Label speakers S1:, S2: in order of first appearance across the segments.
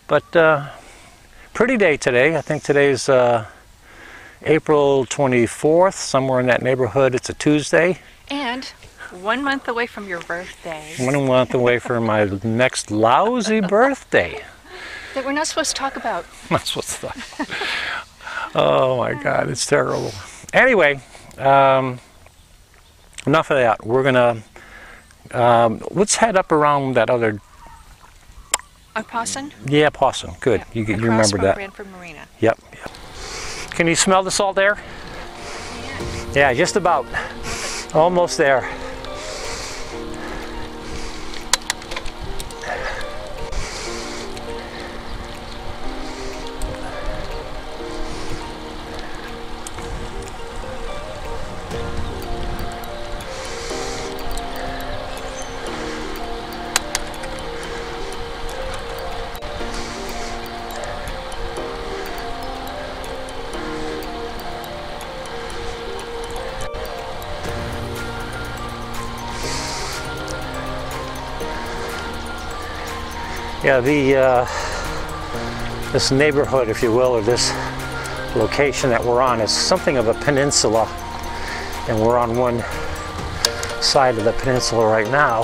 S1: But pretty day today. I think today's April 24th, somewhere in that neighborhood. It's a Tuesday.
S2: And 1 month away from your birthday.
S1: 1 month away from my next lousy birthday.
S2: That we're not supposed to talk about.
S1: That's what's the... Oh my God, it's terrible. Anyway, enough of that. We're gonna let's head up around that other.
S2: On Pawson?
S1: Yeah, Pawson. Good.
S2: Yeah.
S1: You remember that?
S2: Brantford Marina.
S1: Yep. Can you smell the salt air? Yeah, just about. Almost there. Yeah, this neighborhood, if you will, or this location that we're on is something of a peninsula, and we're on one side of the peninsula right now.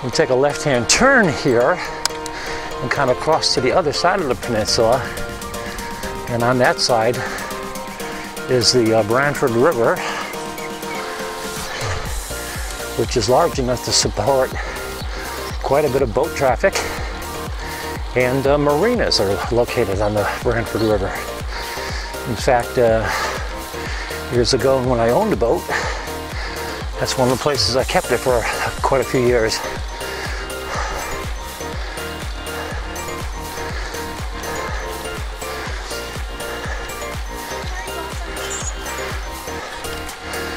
S1: We take a left-hand turn here and kind of cross to the other side of the peninsula, and on that side is the Brantford River, which is large enough to support quite a bit of boat traffic, and marinas are located on the Brantford River. In fact, years ago when I owned a boat, that's one of the places I kept it for quite a few years.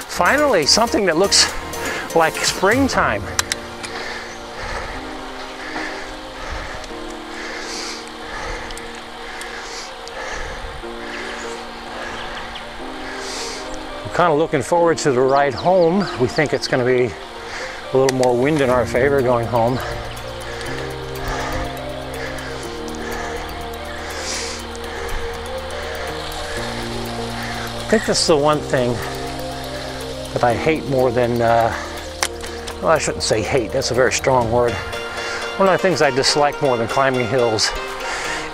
S1: Finally, something that looks like springtime. Kind of looking forward to the ride home. We think it's going to be a little more wind in our favor going home. I think that's the one thing that I hate more than, well, I shouldn't say hate, that's a very strong word. One of the things I dislike more than climbing hills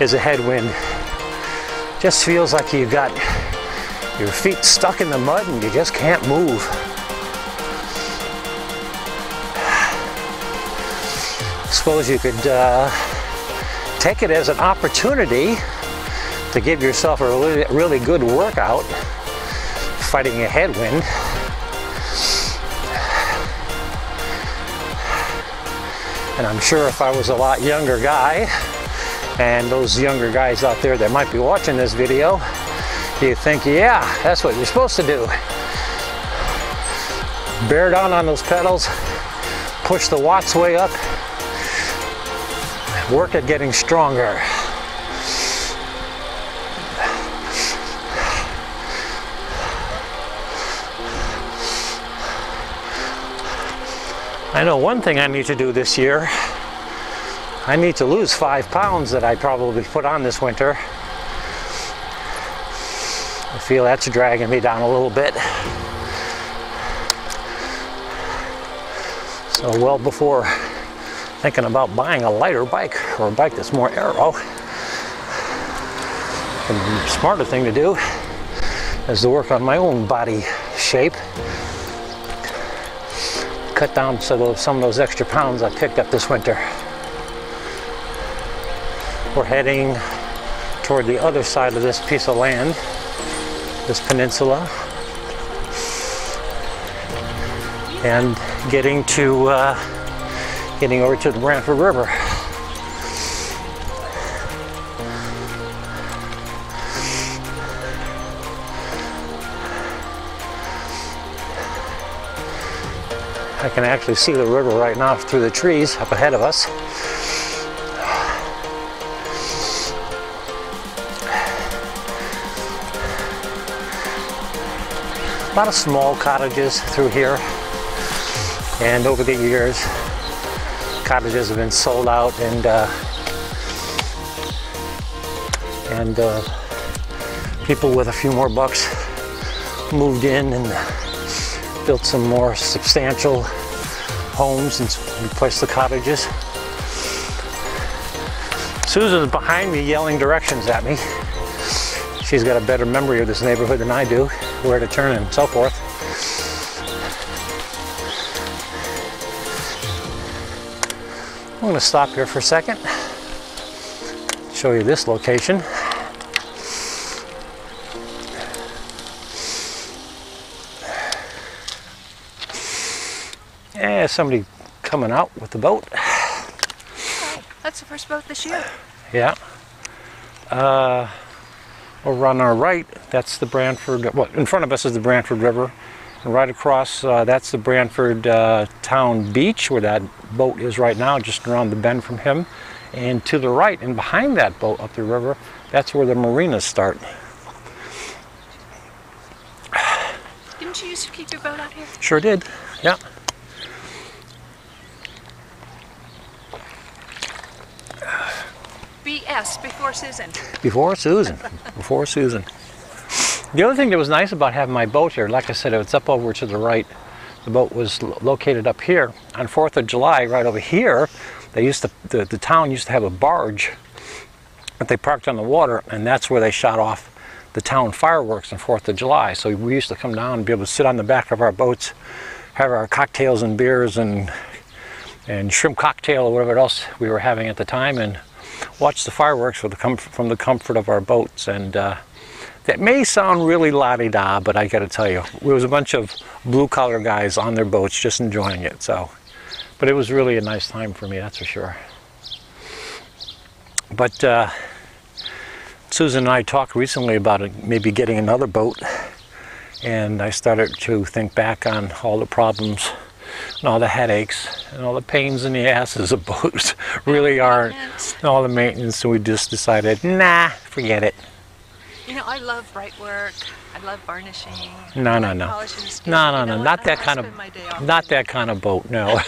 S1: is a headwind. Just feels like you've got your feet stuck in the mud and you just can't move. Suppose you could take it as an opportunity to give yourself a really good workout fighting a headwind. And I'm sure if I was a lot younger guy, and those younger guys out there that might be watching this video, you think, yeah, that's what you're supposed to do. Bear down on those pedals, push the watts way up, work at getting stronger. I know one thing I need to do this year. I need to lose 5 pounds that I probably put on this winter. I feel that's dragging me down a little bit. So well before thinking about buying a lighter bike or a bike that's more aero, the smarter thing to do is to work on my own body shape. Cut down some of those extra pounds I picked up this winter. We're heading toward the other side of this piece of land, this peninsula, and getting over to the Brantford River. I can actually see the river right now through the trees up ahead of us. A lot of small cottages through here, and over the years cottages have been sold out and and people with a few more bucks moved in and built some more substantial homes and replaced the cottages. Susan's behind me yelling directions at me. She's got a better memory of this neighborhood than I do, where to turn and so forth. I'm going to stop here for a second, show you this location. Yeah, somebody coming out with the boat.
S2: Oh, that's the first boat this year.
S1: Yeah. Over on our right, that's the Brantford, well, in front of us is the Brantford River. And right across, that's the Brantford town beach, where that boat is right now, just around the bend from him. And to the right, and behind that boat up the river, that's where the marinas start.
S2: Didn't you used to keep your boat out here?
S1: Sure did, yeah.
S2: BS, before Susan.
S1: Before Susan, before Susan. The other thing that was nice about having my boat here, like I said, it's up over to the right. The boat was located up here. On 4th of July, right over here, they used to, the town used to have a barge that they parked on the water, and that's where they shot off the town fireworks on 4th of July. So we used to come down and be able to sit on the back of our boats, have our cocktails and beers and shrimp cocktail or whatever else we were having at the time, and watch the fireworks from the comfort of our boats. And that may sound really la-di-da, but I got to tell you, there was a bunch of blue-collar guys on their boats just enjoying it. So, but it was really a nice time for me, that's for sure. But Susan and I talked recently about maybe getting another boat, and I started to think back on all the problems and all the headaches and all the pains in the asses of boats really aren't, and all the maintenance, so we just decided, nah, forget it.
S2: You know, I love bright work. I love varnishing.
S1: No,
S2: not
S1: that kind of, not that kind of boat, no.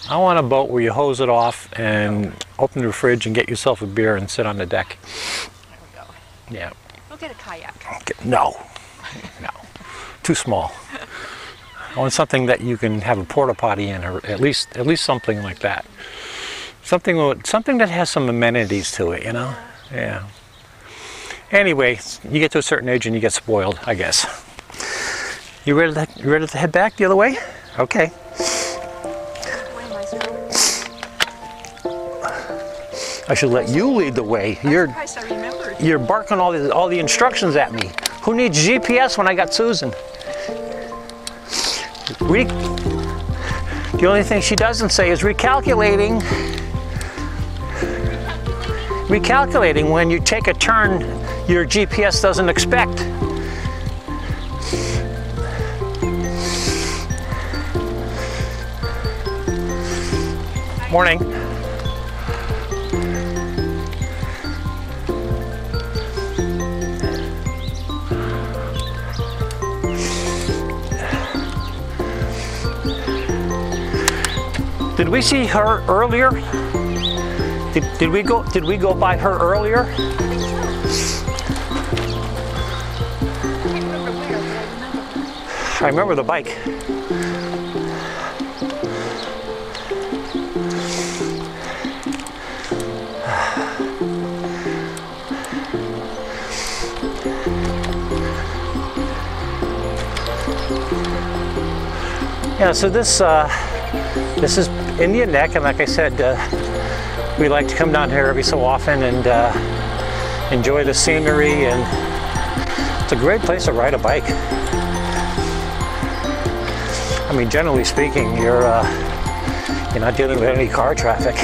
S1: I want a boat where you hose it off and open the fridge and get yourself a beer and sit on the deck.
S2: There we go.
S1: Yeah.
S2: We'll get a kayak.
S1: No, no, too small. I want something that you can have a porta potty in, or at least something like that. Something that has some amenities to it, you know? Yeah. Anyway, you get to a certain age and you get spoiled, I guess. You ready to head back the other way? Okay. I should let you lead the way. You're barking all the instructions at me. Who needs GPS when I got Susan? The only thing she doesn't say is recalculating. Recalculating when you take a turn your GPS doesn't expect. Morning. Did we see her earlier? Did we go by her earlier? I remember the bike. Yeah, so this is Indian Neck, and like I said, we like to come down here every so often and enjoy the scenery, and it's a great place to ride a bike. I mean, generally speaking, you're not dealing with any car traffic.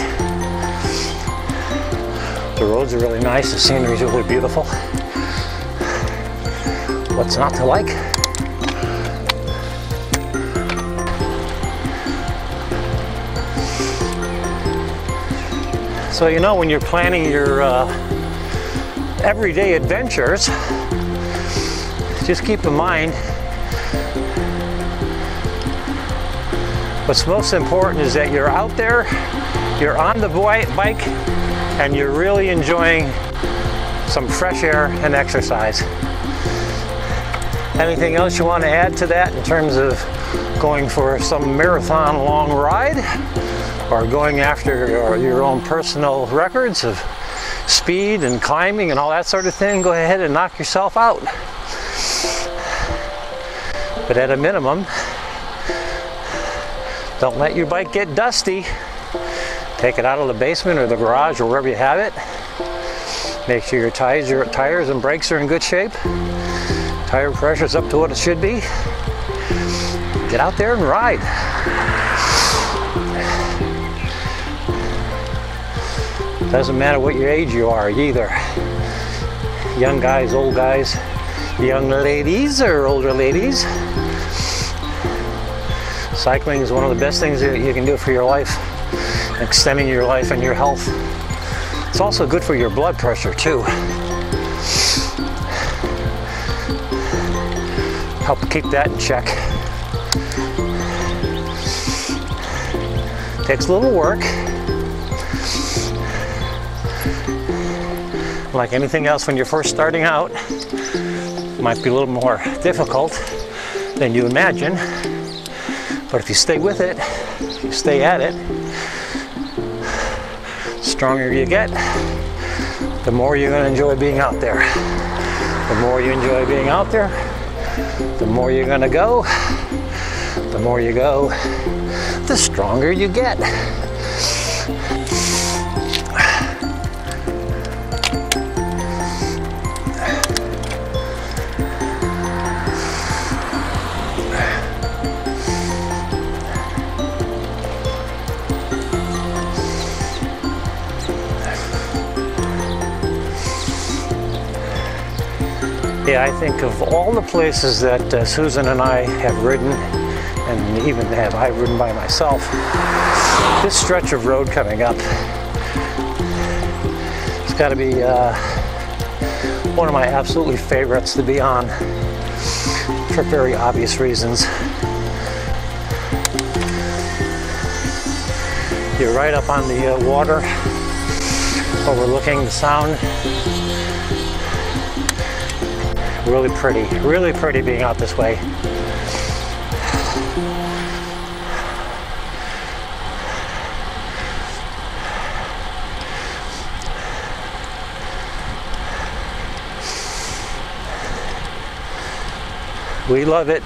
S1: The roads are really nice, the scenery is really beautiful. What's not to like? So, you know, when you're planning your everyday adventures, just keep in mind what's most important is that you're out there, you're on the bike, and you're really enjoying some fresh air and exercise. Anything else you want to add to that in terms of going for some marathon long ride or going after your own personal records of speed and climbing and all that sort of thing? Go ahead and knock yourself out. But at a minimum, don't let your bike get dusty. Take it out of the basement or the garage or wherever you have it. Make sure your tires and brakes are in good shape. Tire pressure's up to what it should be. Get out there and ride. Doesn't matter what your age you are either. Young guys, old guys, young ladies or older ladies. Cycling is one of the best things that you can do for your life, extending your life and your health. It's also good for your blood pressure too. Help keep that in check. Takes a little work. Like anything else when you're first starting out, it might be a little more difficult than you imagine. But if you stay with it, if you stay at it, the stronger you get, the more you're going to enjoy being out there. The more you enjoy being out there, the more you're going to go. The more you go, the stronger you get. Yeah, I think of all the places that Susan and I have ridden, and even I've ridden by myself, this stretch of road coming up, it's got to be one of my absolutely favorites to be on for very obvious reasons. You're right up on the water, overlooking the sound. Really pretty being out this way. We love it.